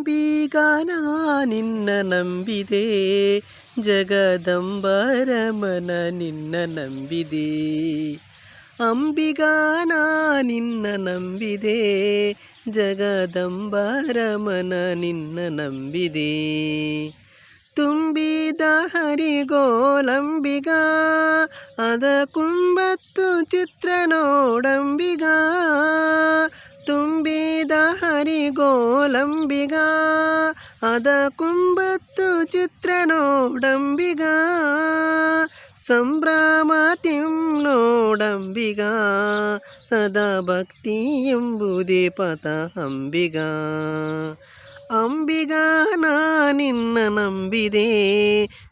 ಅಂಬಿಗಾನ ನಿನ್ನ ನಂಬಿದೆ, ಜಗದಂಬರಮನ ನಿನ್ನ ನಂಬಿದೆ. ಅಂಬಿಗಾನ ನಿನ್ನ ನಂಬಿದೆ, ಜಗದಂಬರಮನ ನಿನ್ನ ನಂಬಿದೆ. ತುಂಬಿದ ಹರಿಗೋಲಂಬಿಗ, ಅದ ಕುಂಬತ್ತು ಚಿತ್ರ ನೋಡಂಬಿಗ. ತುಂಬಿದ ಹರಿಗೋಲಂಬಿಗ, ಅದ ಕುಂಬತ್ತು ಚಿತ್ರ ನೋಡಂಬಿಗ. ಸಂಭ್ರಮ ನೋಡಂಬಿಗ, ಸದಾ ಭಕ್ತಿ ಎಂಬುದೇ ಪಥ ಅಂಬಿಗ. ಅಂಬಿಗಾನ ನಿನ್ನ ನಂಬಿದೆ,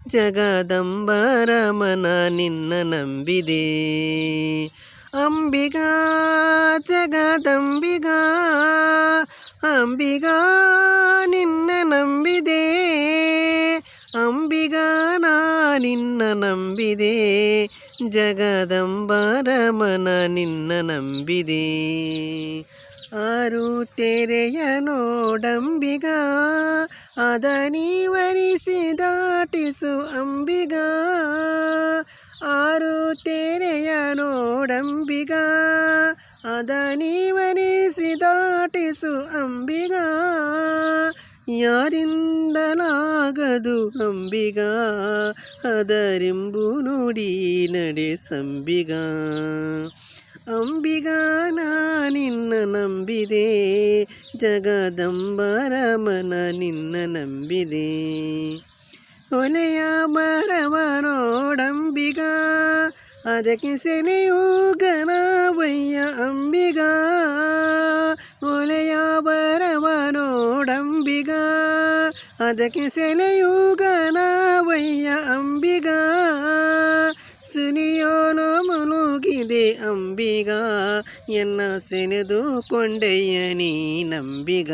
ಜಗದಂಬರಮನ ನಿನ್ನ ನಂಬಿದೆ. ಅಂಬಿಗ ಜಗದಂಬಿಗ, ಅಂಬಿಗಾ ನಿನ್ನ ನಂಬಿದೆ. ಅಂಬಿಗಾನ ನಿನ್ನ ನಂಬಿದೆ, ಜಗದಂಬರಮನ ನಿನ್ನ ನಂಬಿದೆ. ಆರು ತೆರೆಯ ನೋಡಂಬಿಗ, ಅದ ನೀವರಿಸಿ ದಾಟಿಸು ಅಂಬಿಗ. ಆರು ತೆರೆಯ ನೋಡಂಬಿಗ, ಅದ ನೀವರಿಸಿ ದಾಟಿಸು ಅಂಬಿಗ. ಯಾರಿಂದಲಾಗದು ಅಂಬಿಗ, ಅದರೆಂಬು ನುಡಿ ನಡೆಸಂಬಿಗ. ಅಂಬಿಗಾನ ನಿನ್ನ ನಂಬಿದೆ, ಜಗದಂಬರಮನ ನಿನ್ನ ನಂಬಿದೆ. ಒಲೆಯ ಮರವ ನೋಡಂಬಿಗ, ಅದಕ್ಕೆ ಸೆನೆಯು ಘನವಯ್ಯ ಅಂಬಿಗ. ಒಲೆಯ ಮರವ ನೋಡಂಬಿಗ, ಅದಕ್ಕೆ ಸೆನೆಯು ಘನವಯ್ಯ ಅಂಬಿಗ. ಸುನಿಯೋನು ಮುಳುಗಿದೆ ಅಂಬಿಗ, ಎನ್ನ ಸೆನೆದು ಕೊಂಡೆಯ ನೀ ನಂಬಿಗ.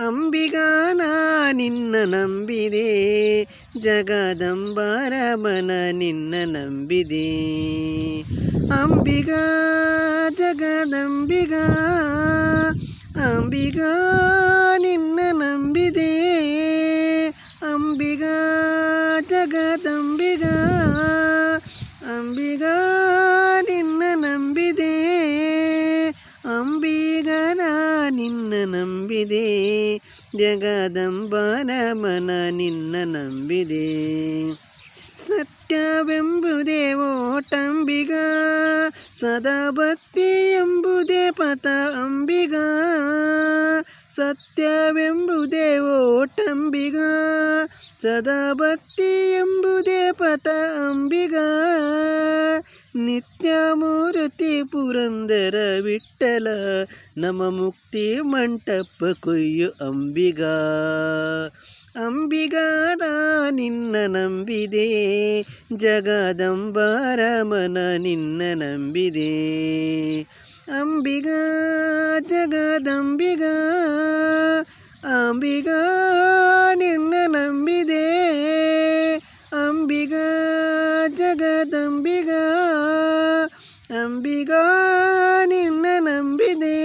ಅಂಬಿಗಾನ ನಿನ್ನ ನಂಬಿದೆ, ಜಗದಂಬರಮನ ನಿನ್ನ ನಂಬಿದೆ. ಅಂಬಿಗ ಜಗದಂಬಿಗ, ಅಂಬಿಗ ನಿನ್ನ ನಂಬಿದೆ. ಅಂಬಿಗ ಜಗದಂಬಿಗ, ಅಂಬಿಗ ನಿನ್ನ ನಂಬಿದೆ. ಅಂಬಿಗನ ನಿನ್ನ ನಂಬಿದೆ, ಜಗದಂಬರಮನ ನಿನ್ನ ನಂಬಿದೆ. ಸತ್ಯವೆಂಬುದೇ ಓಟಂಬಿಗ, ಸದಾ ಭಕ್ತಿ ಎಂಬುದೇ ಪಥ ಅಂಬಿಗ. ಸತ್ಯವೆಂಬುದೇ ಓಟಂಬಿಗ, ಸದಾ ಭಕ್ತಿ ಎಂಬುದೇ ಪಥ ಅಂಬಿಗ. ನಿತ್ಯ ಮೂರ್ತಿ ಪುರಂದರ ವಿಠ್ಠಲ, ನಮ ಮುಕ್ತಿ ಮಂಟಪ ಕೊಯ್ಯು ಅಂಬಿಗ. ಅಂಬಿಗಾನ ನಿನ್ನ ನಂಬಿದೆ, ಜಗದಂಬರಮನ ನಿನ್ನ ನಂಬಿದೆ. ಅಂಬಿಗ ಜಗದಂಬಿಗ, ಅಂಬಿಗ ನಿನ್ನ ನಂಬಿದೆ. ಅಂಬಿಗ ಜಗದಂಬಿಗ, ಅಂಬಿಗ ನಿನ್ನ ನಂಬಿದೆ.